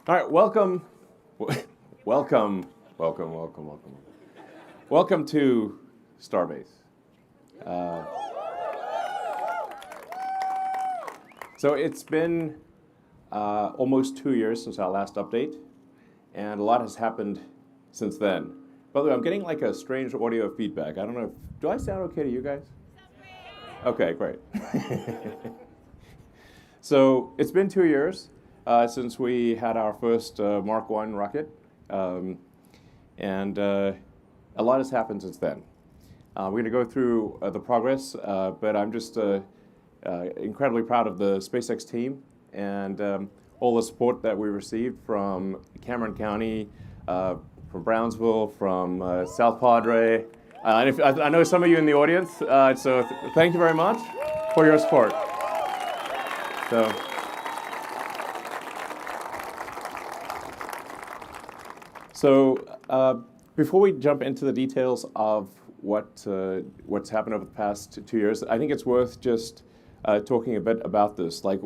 All right, welcome, welcome, welcome, welcome, welcome. Welcome to Starbase. So it's been almost 2 years since our last update, and a lot has happened since then. By the way, I'm getting like a strange audio feedback. I don't know do I sound okay to you guys? Okay, great. So it's been 2 years since we had our first Mark I rocket, and a lot has happened since then. We're going to go through the progress, but I'm just incredibly proud of the SpaceX team and all the support that we received from Cameron County, from Brownsville, from South Padre. And I know some of you in the audience, so thank you very much for your support. So before we jump into the details of what's happened over the past 2 years, I think it's worth just talking a bit about this, like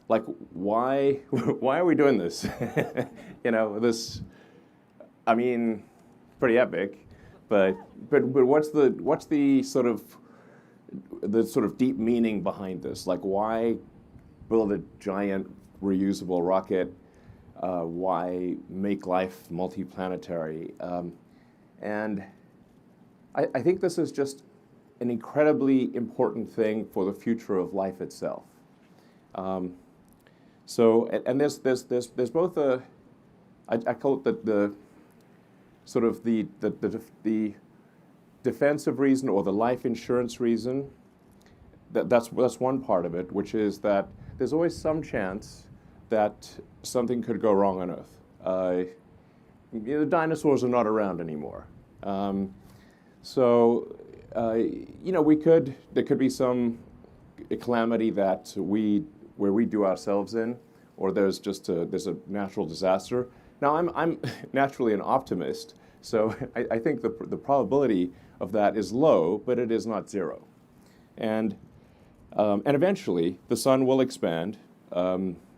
why are we doing this? This, I mean, pretty epic, but what's the sort of deep meaning behind this? Like, why build a giant reusable rocket? Why make life multiplanetary? And I think this is just an incredibly important thing for the future of life itself. So there's both I call it the sort of the defensive reason or the life insurance reason. That's one part of it, which is that there's always some chance that something could go wrong on Earth. The dinosaurs are not around anymore. So there could be some calamity that where we do ourselves in, or there's a natural disaster. Now I'm naturally an optimist, so I think the probability of that is low, but it is not zero. And eventually the sun will expand.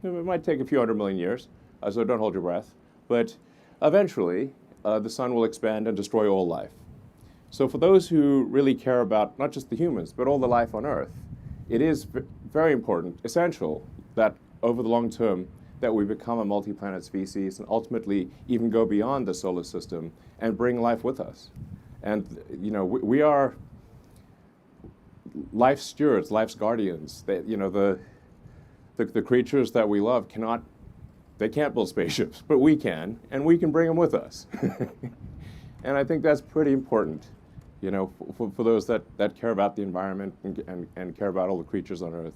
It might take a few 100 million years, so don't hold your breath. But eventually, the sun will expand and destroy all life. So for those who really care about not just the humans, but all the life on Earth, it is very important, essential, that over the long term, that we become a multi-planet species and ultimately even go beyond the solar system and bring life with us. And we are life's stewards, life's guardians. The creatures that we love they can't build spaceships, but we can, and we can bring them with us. And I think that's pretty important, for those that care about the environment and care about all the creatures on Earth.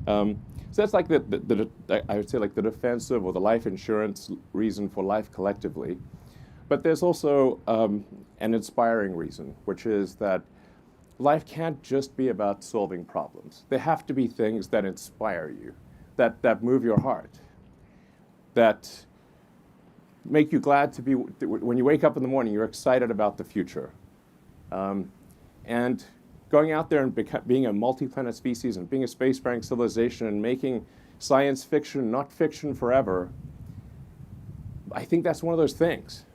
So that's like I would say like the defensive or the life insurance reason for life collectively. But there's also an inspiring reason, which is that life can't just be about solving problems. There have to be things that inspire you, that move your heart, that make you glad to be, when you wake up in the morning, you're excited about the future. And going out there and being a multi-planet species and being a spacefaring civilization and making science fiction, not fiction forever, I think that's one of those things.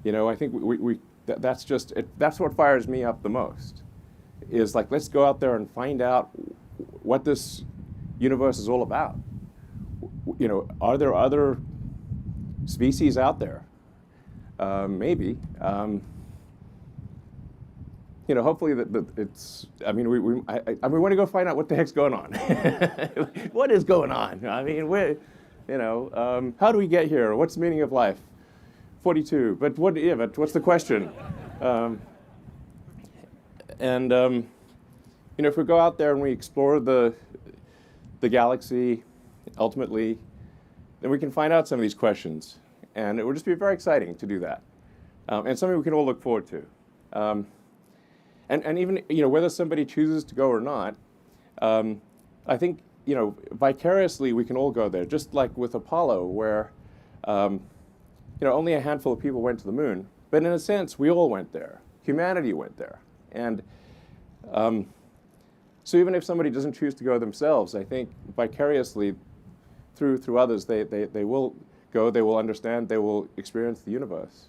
I think that's what fires me up the most. Is like, let's go out there and find out what this universe is all about. Are there other species out there? Maybe. Hopefully it's. I mean, we want to go find out what the heck's going on. What is going on? I mean, how do we get here? What's the meaning of life? 42. But what's the question? And if we go out there and we explore the galaxy, ultimately, then we can find out some of these questions, and it will just be very exciting to do that, and something we can all look forward to. And even whether somebody chooses to go or not, I think vicariously we can all go there, just like with Apollo, where only a handful of people went to the moon, but in a sense we all went there. Humanity went there. And so even if somebody doesn't choose to go themselves, I think vicariously through others, they will go, they will understand, they will experience the universe.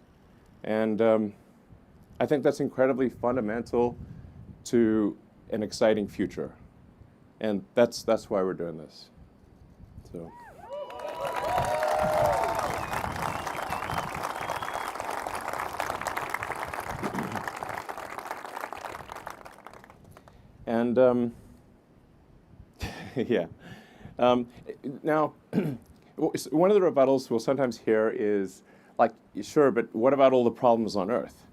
And I think that's incredibly fundamental to an exciting future. And that's why we're doing this. So. And yeah. Now, one of the rebuttals we'll sometimes hear is, like, sure, but what about all the problems on Earth?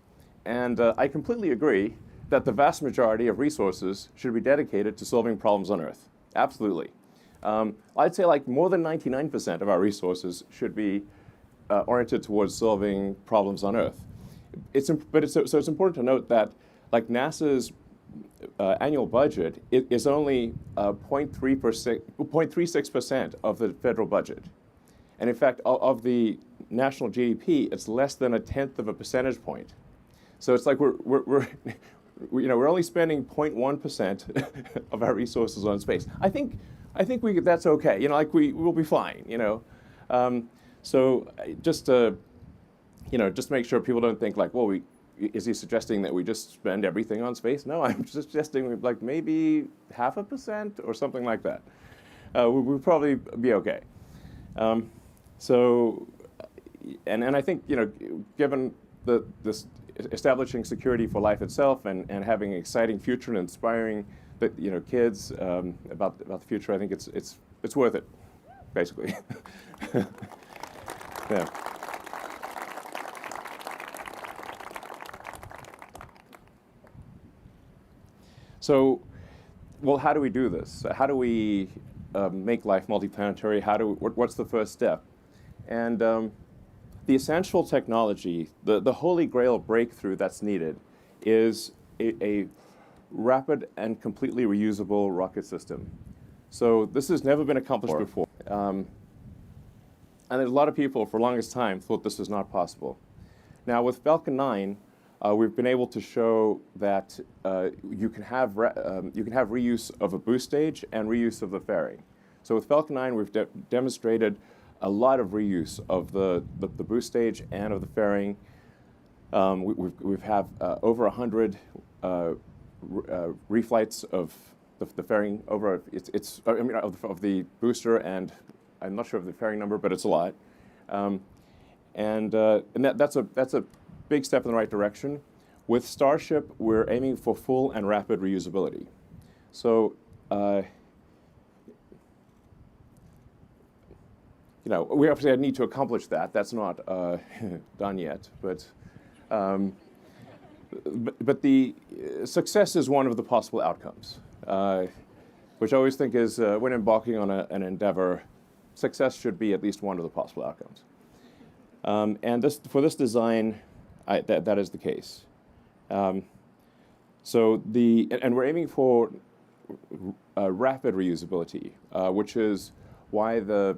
And I completely agree that the vast majority of resources should be dedicated to solving problems on Earth. Absolutely. I'd say like more than 99% of our resources should be oriented towards solving problems on Earth. So it's important to note that like NASA's annual budget is only 0.36% of the federal budget. And in fact, of the national GDP, it's less than 1/10 of a percentage point. So it's like we're only spending 0.1% of our resources on space. I think that's okay. Like we'll be fine. So just to make sure people don't think like, well, is he suggesting that we just spend everything on space? No, I'm suggesting like maybe 0.5% or something like that. We'll probably be okay. And I think given this establishing security for life itself and having an exciting future and inspiring kids about the future, I think it's worth it, basically. Yeah. So, well, how do we do this? How do we make life multiplanetary? What's the first step? And the essential technology, the holy grail breakthrough that's needed, is a rapid and completely reusable rocket system. So this has never been accomplished before. And a lot of people, for the longest time, thought this was not possible. Now, with Falcon 9, we've been able to show that you can have reuse of a boost stage and reuse of the fairing. So with Falcon 9, we've demonstrated a lot of reuse of the boost stage and of the fairing. We've have over 100 reflights of the fairing over of the booster, and I'm not sure of the fairing number, but it's a lot. And that's a big step in the right direction. With Starship, we're aiming for full and rapid reusability. So, we obviously need to accomplish that. That's not done yet, but the success is one of the possible outcomes, which I always think is when embarking on an endeavor, success should be at least one of the possible outcomes. And for this design, that is the case. And we're aiming for rapid reusability, which is why the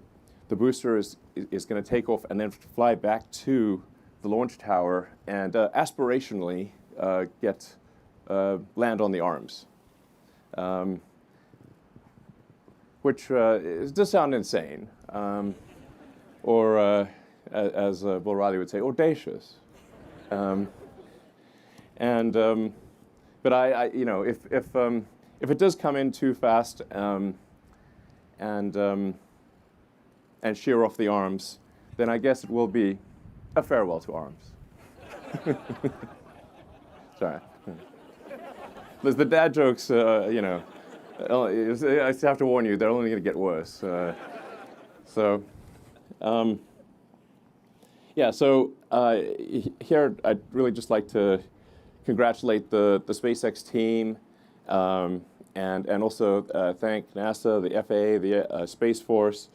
booster is going to take off and then fly back to the launch tower and aspirationally land on the arms, which does sound insane, or as Bill Riley would say, audacious. But if it does come in too fast and shear off the arms, then I guess it will be a farewell to arms. Sorry. There's the dad jokes, I have to warn you, they're only going to get worse. Here I'd really just like to congratulate the SpaceX team and also thank NASA, the FAA, the Space Force,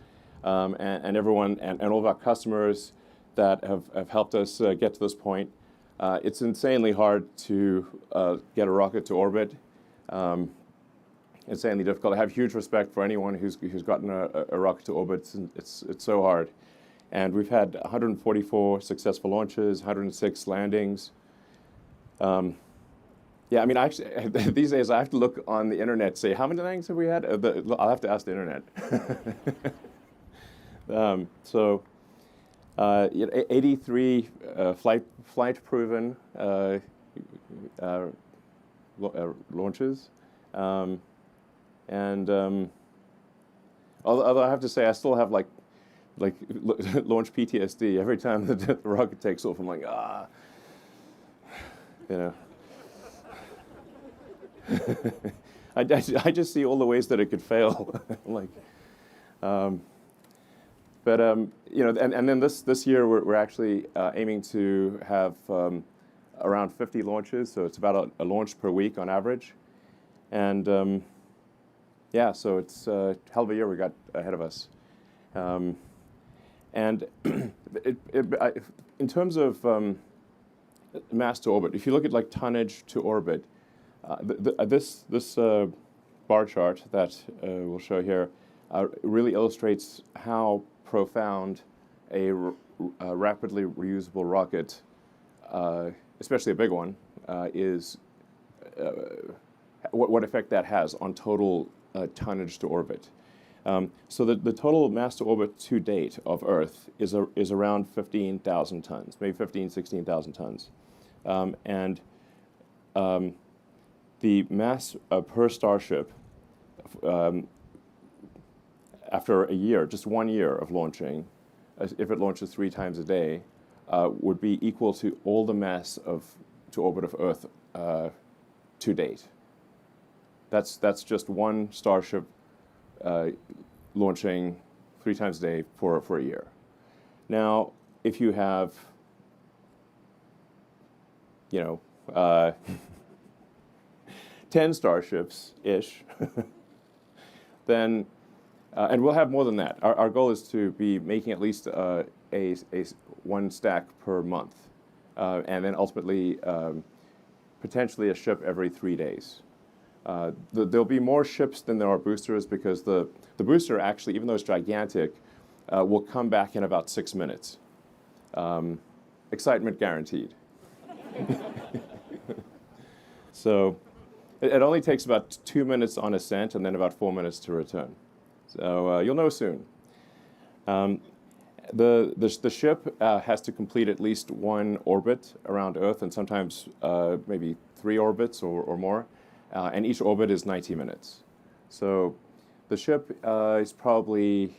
and everyone, and all of our customers that have helped us get to this point. It's insanely hard to get a rocket to orbit. Insanely difficult. I have huge respect for anyone who's gotten a rocket to orbit. It's so hard. And we've had 144 successful launches, 106 landings. Actually, these days I have to look on the internet, say, how many landings have we had? I'll have to ask the internet. So 83 flight proven launches, and although I have to say I still have like launch PTSD every time the rocket takes off. I'm like, you know. I just see all the ways that it could fail. Like, but you know, and then this year we're actually aiming to have around 50 launches, so it's about a launch per week on average, and yeah, so it's a hell of a year we got ahead of us, and in terms of mass to orbit, if you look at like tonnage to orbit. This bar chart that we'll show here really illustrates how profound a rapidly reusable rocket, especially a big one, is, what effect that has on total tonnage to orbit. So the total mass to orbit to date of Earth is around 15,000 tons, maybe 16,000 tons. And the mass per Starship, after a year, just 1 year of launching, if it launches 3 times a day, would be equal to all the mass to orbit of Earth to date. That's just one Starship launching 3 times a day for a year. Now, if you have, you know, 10 Starships-ish, then, and we'll have more than that. Our goal is to be making at least a one stack per month, and then ultimately potentially a ship every 3 days. There'll be more ships than there are boosters because the booster actually, even though it's gigantic, will come back in about 6 minutes. Excitement guaranteed. So it only takes about 2 minutes on ascent and then about 4 minutes to return. So you'll know soon. The ship has to complete at least 1 orbit around Earth, and sometimes maybe 3 orbits or more. And each orbit is 90 minutes. So the ship is probably,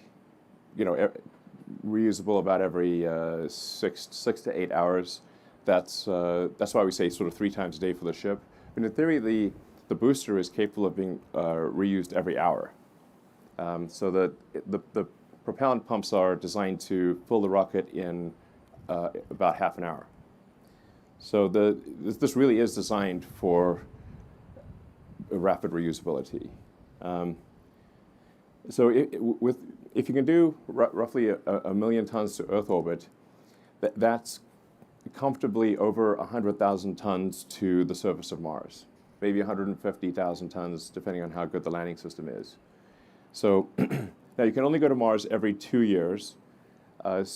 you know, reusable about every 6 to 8 hours. That's why we say sort of 3 times a day for the ship. And in theory, the booster is capable of being reused every hour. So the propellant pumps are designed to fill the rocket in about half an hour. So this really is designed for rapid reusability. So if you can do roughly a million tons to Earth orbit, that's comfortably over 100,000 tons to the surface of Mars, maybe 150,000 tons, depending on how good the landing system is. So now you can only go to Mars every 2 years. And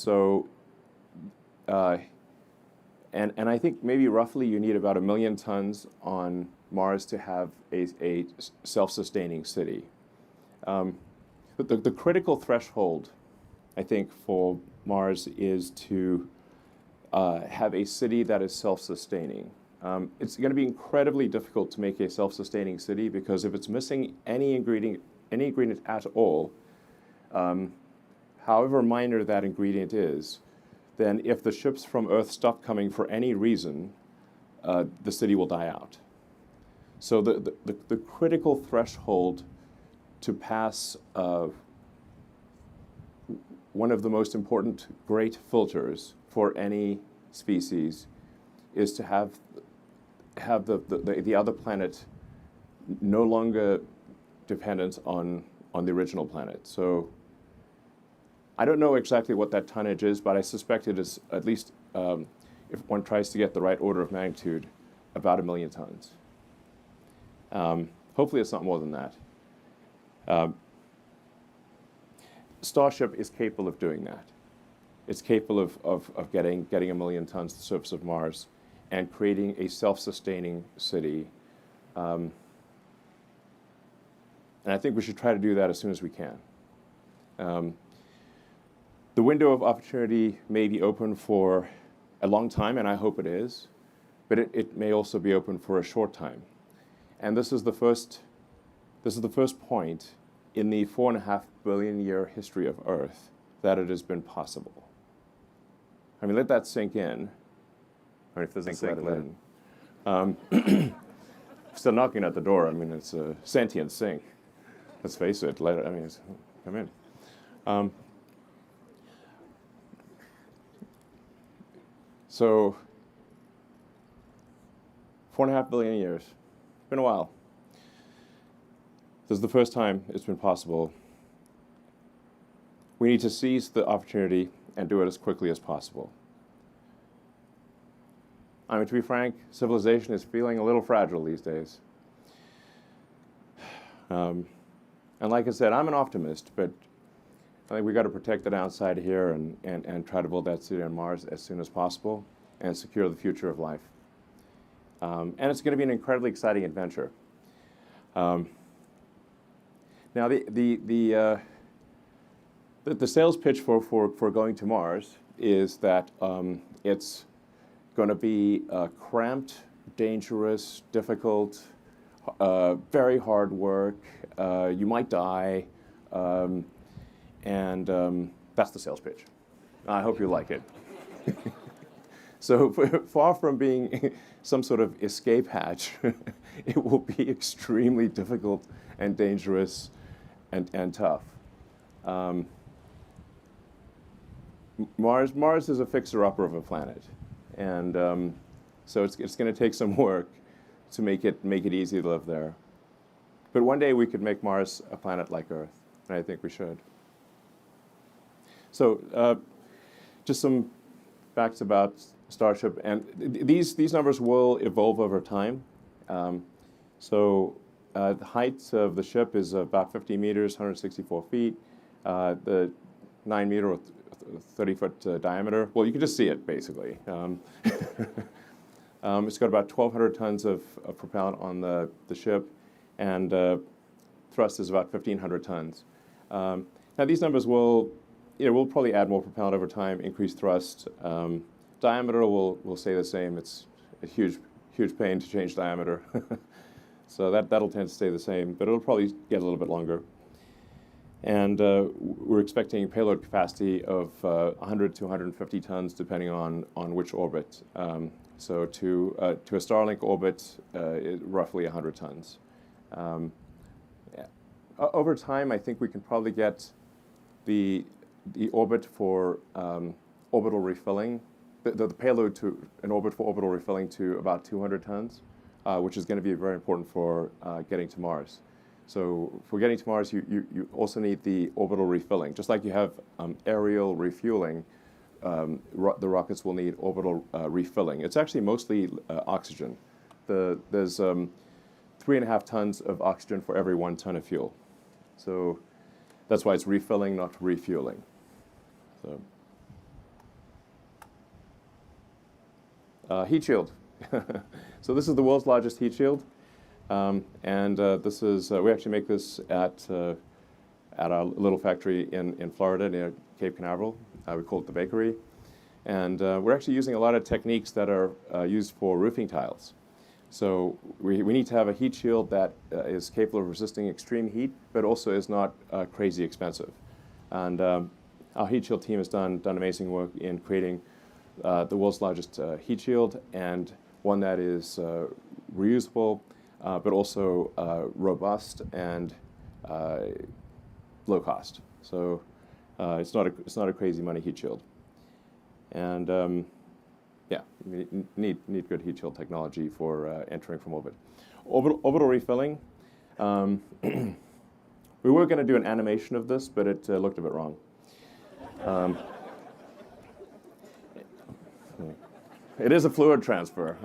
I think maybe roughly you need about 1 million tons on Mars to have a self-sustaining city. But the critical threshold, I think, for Mars is to have a city that is self-sustaining. It's going to be incredibly difficult to make a self-sustaining city because if it's missing any ingredient at all, however minor that ingredient is, then if the ships from Earth stop coming for any reason, the city will die out. So the critical threshold to pass one of the most important great filters for any species is to have the other planet no longer dependent on the original planet. So I don't know exactly what that tonnage is, but I suspect it is at least, if one tries to get the right order of magnitude, about 1 million tons. Hopefully it's not more than that. Starship is capable of doing that. It's capable of getting 1 million tons to the surface of Mars and creating a self-sustaining city. And I think we should try to do that as soon as we can. The window of opportunity may be open for a long time, and I hope it is, but it may also be open for a short time. And this is the first point in the 4.5 billion year history of Earth that it has been possible. I mean, let that sink in. I mean, if it doesn't sink in. Still knocking at the door. I mean, it's a sentient thing. Let's face it. Let it, I mean, come in. So, 4.5 billion years. It's been a while. This is the first time it's been possible. We need to seize the opportunity and do it as quickly as possible. I mean, to be frank, civilization is feeling a little fragile these days. And like I said, I'm an optimist, but I think we've got to protect the downside here and try to build that city on Mars as soon as possible and secure the future of life. And it's going to be an incredibly exciting adventure. Now, the sales pitch for going to Mars is that it's going to be cramped, dangerous, difficult, very hard work. You might die, and that's the sales pitch. I hope you like it. So far from being some sort of escape hatch, it will be extremely difficult and dangerous and tough. Mars is a fixer-upper of a planet, and so it's going to take some work to make it easy to live there. But one day we could make Mars a planet like Earth, and I think we should. So just some facts about Starship, and these numbers will evolve over time. The height of the ship is about 50 meters, 164 feet. The 9 meter or 30-foot diameter. Well, you can just see it, basically. It's got about 1,200 tons of propellant on the ship, and thrust is about 1,500 tons. Now, these numbers we'll probably add more propellant over time, increase thrust. Diameter will stay the same. It's a huge pain to change diameter. So that'll tend to stay the same, but it'll probably get a little bit longer. And we're expecting payload capacity of 100 to 150 tons, depending on which orbit. So to a Starlink orbit, roughly 100 tons. Yeah. Over time, I think we can probably get the orbit for orbital refilling, the payload to an orbit for orbital refilling to about 200 tons, which is going to be very important for getting to Mars. So for getting to Mars, you also need the orbital refilling. Just like you have aerial refueling, the rockets will need orbital refilling. It's actually mostly oxygen. There's 3.5 tons of oxygen for every 1 ton of fuel. So that's why it's refilling, not refueling. So heat shield. So this is the world's largest heat shield. This is, we actually make this at our little factory in Florida near Cape Canaveral. We call it the bakery. And we're actually using a lot of techniques that are used for roofing tiles. So we need to have a heat shield that is capable of resisting extreme heat, but also is not crazy expensive. And our heat shield team has done amazing work in creating the world's largest heat shield, and one that is reusable, but also robust and low cost. So it's not a crazy money heat shield. And yeah, you need good heat shield technology for entering from orbit. Orbital refilling. We were going to do an animation of this, but it looked a bit wrong. It is a fluid transfer.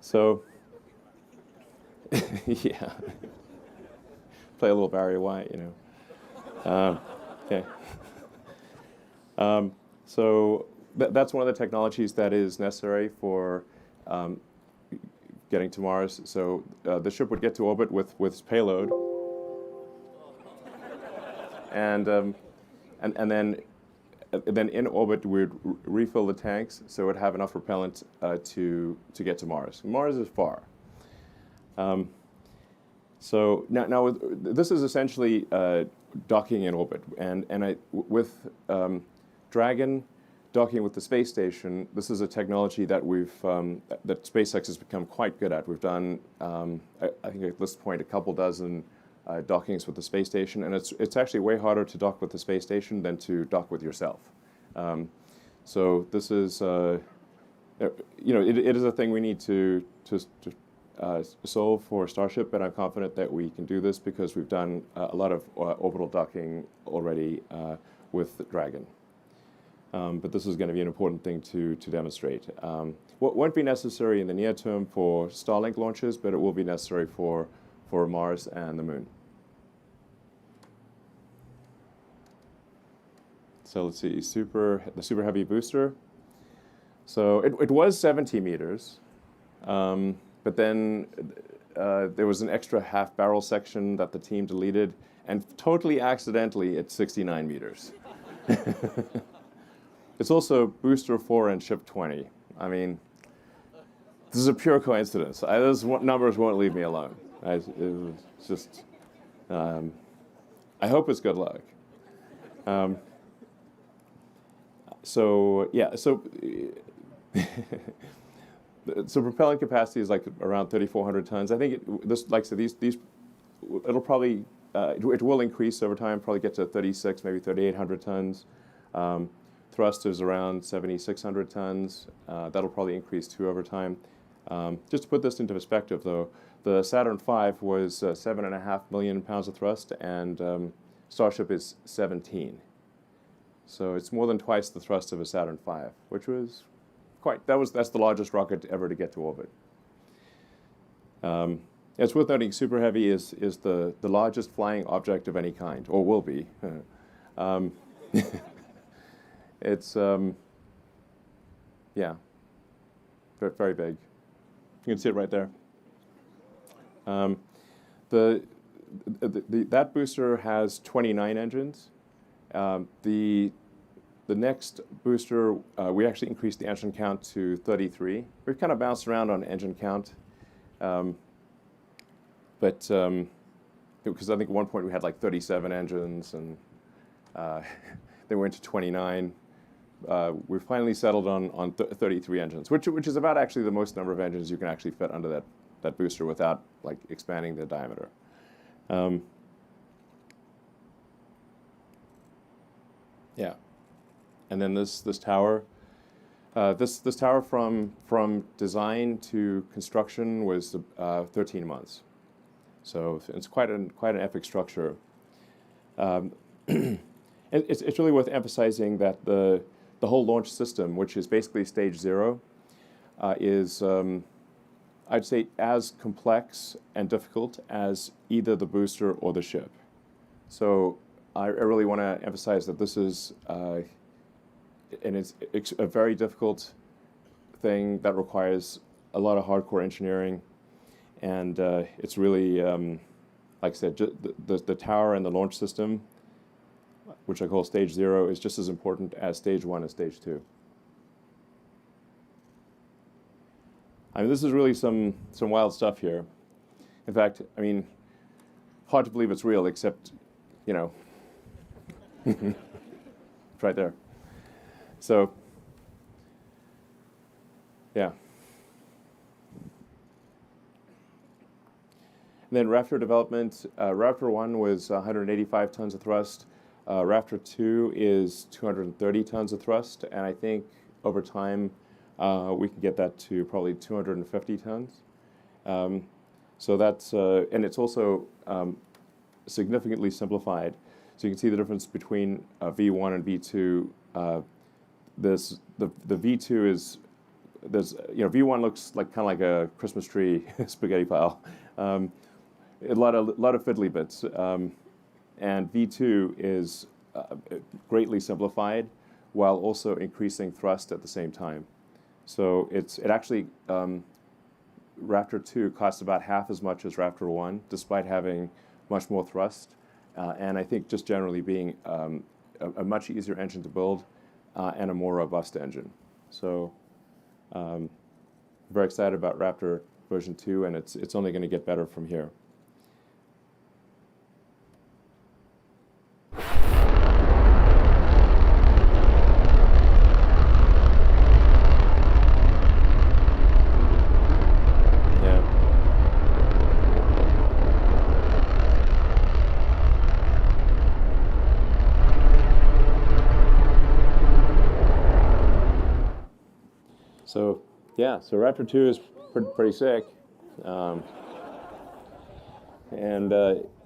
So, yeah. Play a little Barry White, you know. Okay. So that's one of the technologies that is necessary for getting to Mars. So the ship would get to orbit with its payload. and then in orbit we'd refill the tanks so it'd have enough propellant to get to Mars. Mars is far. So now this is essentially docking in orbit, and with Dragon docking with the space station, this is a technology that that SpaceX has become quite good at. We've done, I think at this point, a couple dozen dockings with the space station, and it's actually way harder to dock with the space station than to dock with yourself. So this is, it is a thing we need to solve for Starship, and I'm confident that we can do this because we've done a lot of orbital docking already with Dragon. But this is going to be an important thing to demonstrate. What won't be necessary in the near term for Starlink launches, but it will be necessary for Mars and the Moon. So let's see, the super heavy booster. So it was 70 meters, but then there was an extra half barrel section that the team deleted, and totally accidentally it's 69 meters. It's also booster 4 and ship 20. I mean, this is a pure coincidence. Those numbers won't leave me alone. It was just, I hope it's good luck. So propellant capacity is like around 3,400 tons. I think it'll probably it will increase over time. Probably get to 36, maybe 3,800 tons. Thrust is around 7,600 tons. That'll probably increase too over time. Just to put this into perspective, though, the Saturn V was 7.5 million pounds of thrust, and Starship is 17. So it's more than twice the thrust of a Saturn V, which was that's the largest rocket ever to get to orbit. It's worth noting Super Heavy is the largest flying object of any kind, or will be. It's yeah, very, very big. You can see it right there. That booster has 29 engines. The next booster, we actually increased the engine count to 33. We've kind of bounced around on engine count, but because I think at one point we had like 37 engines, and then we went to 29. We finally settled on 33 engines, which is about actually the most number of engines you can actually fit under that booster without like expanding the diameter. Yeah, and then this tower, this tower from design to construction was 13 months, so it's quite an epic structure. It's really worth emphasizing that the whole launch system, which is basically stage 0, is, I'd say, as complex and difficult as either the booster or the ship. So I really want to emphasize that this is, and it's a very difficult thing that requires a lot of hardcore engineering, and it's really, like I said, the tower and the launch system, which I call stage 0, is just as important as stage 1 and stage 2. I mean, this is really some wild stuff here. In fact, I mean, hard to believe it's real, except, it's right there. So, yeah. And then Raptor development. Raptor 1 was 185 tons of thrust. Raptor 2 is 230 tons of thrust, and I think over time we can get that to probably 250 tons. So that's, and it's also significantly simplified. So you can see the difference between V1 and V2. The V2 is, V1 looks like kind of like a Christmas tree spaghetti pile. A lot of fiddly bits. And V2 is greatly simplified while also increasing thrust at the same time. So it actually, Raptor 2 costs about half as much as Raptor 1, despite having much more thrust. and I think just generally being a much easier engine to build and a more robust engine. So very excited about Raptor version 2, and it's only going to get better from here. So yeah, so Raptor 2 is pretty sick, and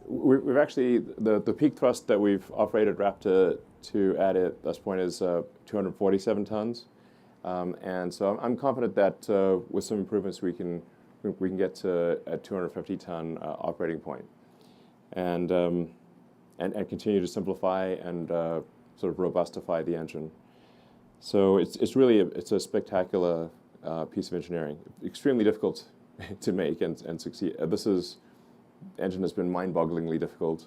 we've actually the peak thrust that we've operated Raptor 2 at this point is 247 tons, and so I'm confident that with some improvements we can get to a 250 ton operating point, and continue to simplify and sort of robustify the engine. So it's really a spectacular piece of engineering. Extremely difficult to make and succeed. Engine has been mind-bogglingly difficult,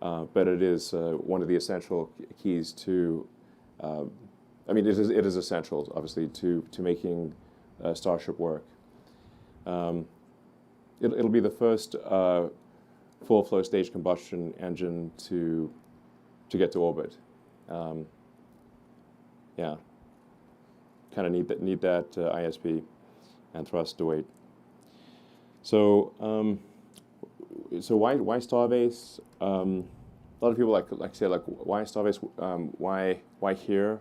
but it is one of the essential keys to. I mean, it is essential, obviously, to making Starship work. It'll be the first full flow stage combustion engine to get to orbit. Yeah. Kind of need that ISP and thrust to weight. So why Starbase? A lot of people like say why Starbase? Why here?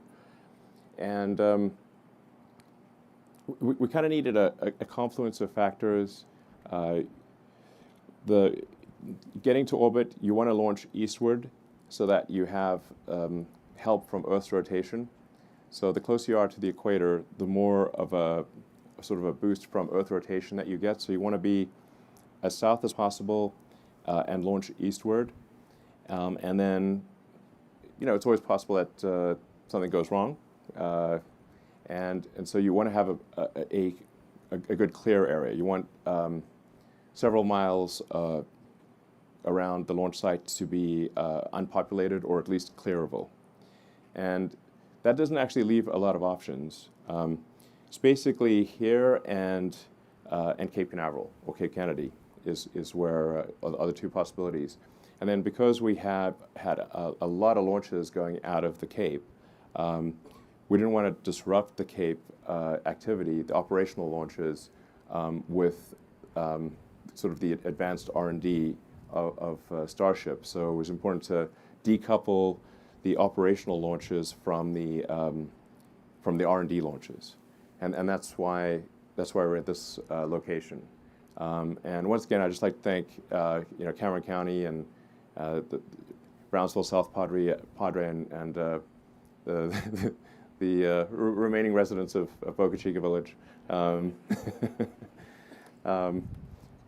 And we kind of needed a confluence of factors. The getting to orbit, you want to launch eastward so that you have help from Earth's rotation. So the closer you are to the equator, the more of a sort of a boost from Earth rotation that you get. So you want to be as south as possible and launch eastward. And then, it's always possible that something goes wrong. And so you want to have a good clear area. You want several miles around the launch site to be unpopulated or at least clearable. And that doesn't actually leave a lot of options. It's basically here and Cape Canaveral or Cape Kennedy is where are the two possibilities. And then because we had a lot of launches going out of the Cape, we didn't want to disrupt the Cape activity, the operational launches, with sort of the advanced R&D of Starship. So it was important to decouple the operational launches from the R&D launches, and that's why we're at this location. And once again, I'd just like to thank Cameron County and the Brownsville South Padre and the remaining residents of Boca Chica Village,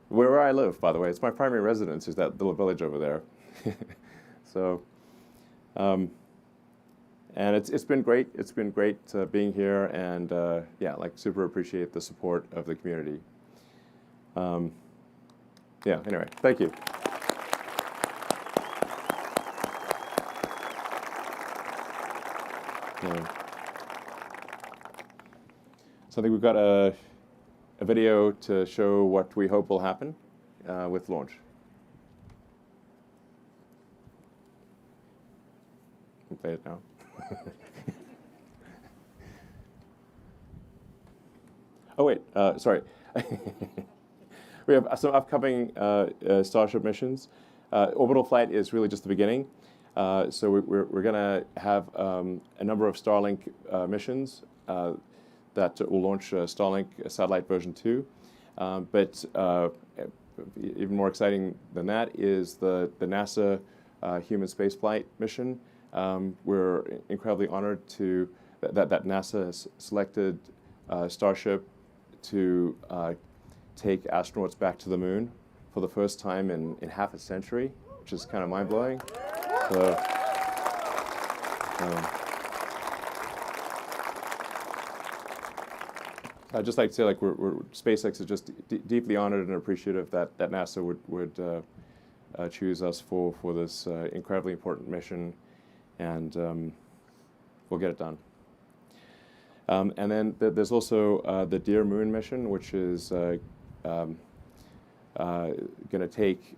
where I live, by the way. It's my primary residence is that little village over there. So. And it's been great. It's been great being here, and super appreciate the support of the community. Anyway, thank you. So I think we've got a video to show what we hope will happen with launch. We'll play it now. Oh wait, sorry. We have some upcoming Starship missions. Orbital flight is really just the beginning. So we're going to have a number of Starlink missions that will launch Starlink satellite version 2. But even more exciting than that is the NASA human spaceflight mission. We're incredibly honored that NASA has selected Starship to take astronauts back to the moon for the first time in half a century, which is kind of mind-blowing. So, I'd just like to say, SpaceX is just deeply honored and appreciative that NASA would choose us for this incredibly important mission, and we'll get it done. And then there's also the Dear Moon mission, which is going to take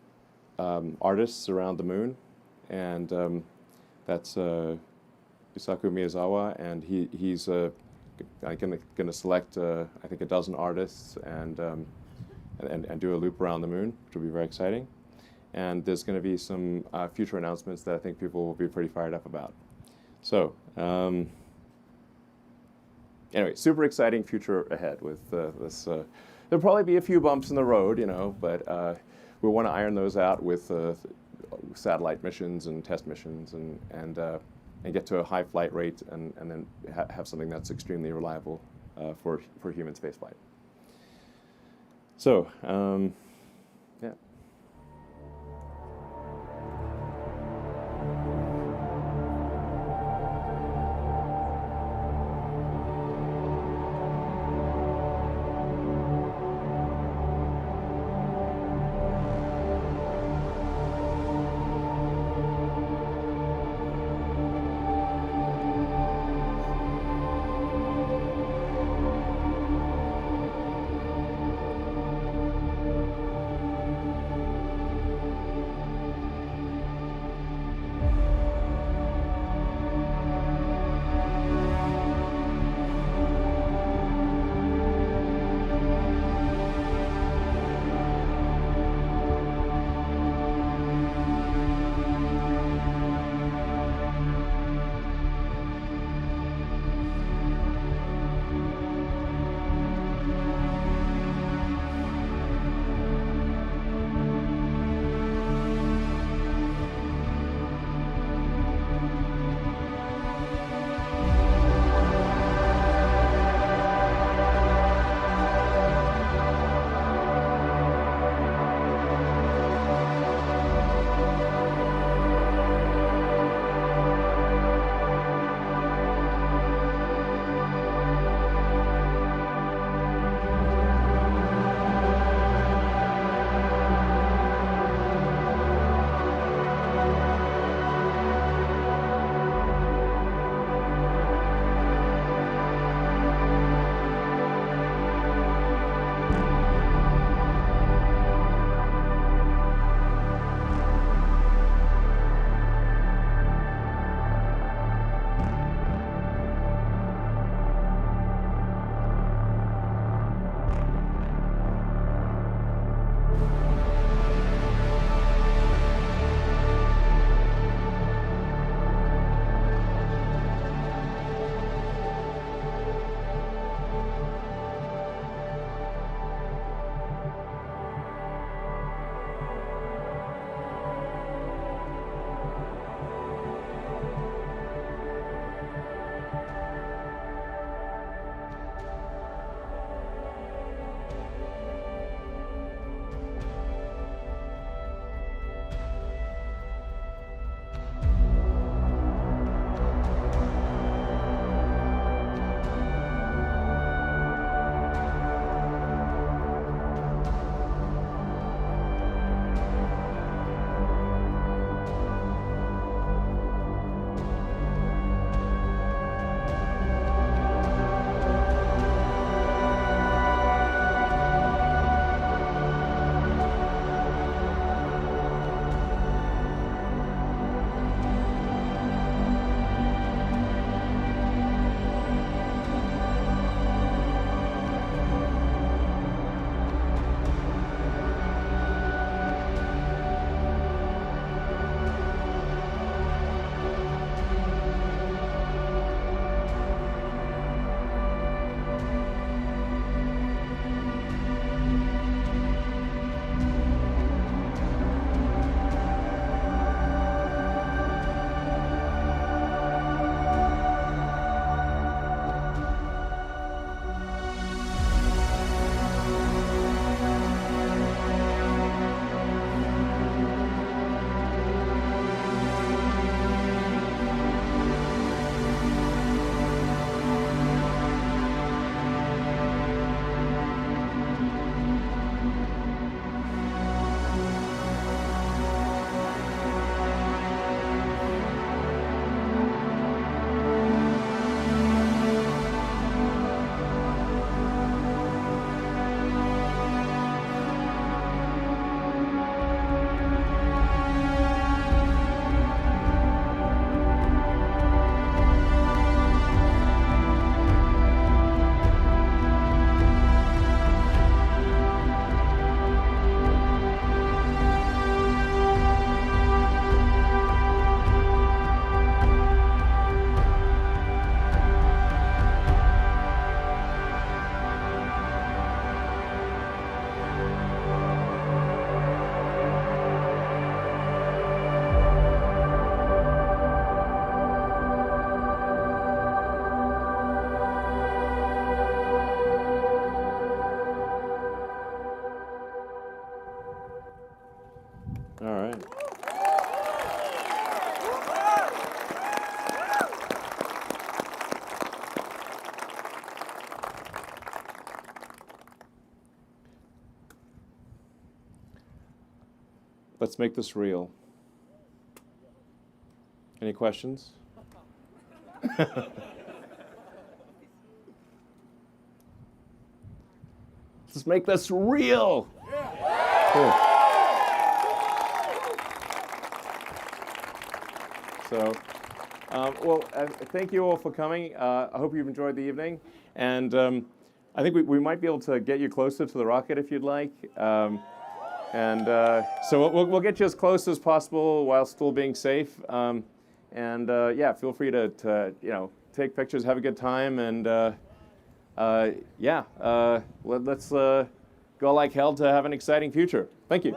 artists around the moon, and that's Isaku Miyazawa, and he's going to select I think a dozen artists and do a loop around the moon, which will be very exciting. And there's going to be some future announcements that I think people will be pretty fired up about. So anyway, super exciting future ahead with this. There'll probably be a few bumps in the road, but we want to iron those out with satellite missions and test missions and get to a high flight rate and then have something that's extremely reliable for human spaceflight. So, yeah. All right. Let's make this real. Any questions? Let's make this real. Cool. So, thank you all for coming. I hope you've enjoyed the evening. And I think we might be able to get you closer to the rocket if you'd like. So we'll get you as close as possible while still being safe. Yeah, feel free to take pictures, have a good time, and let's go like hell to have an exciting future. Thank you.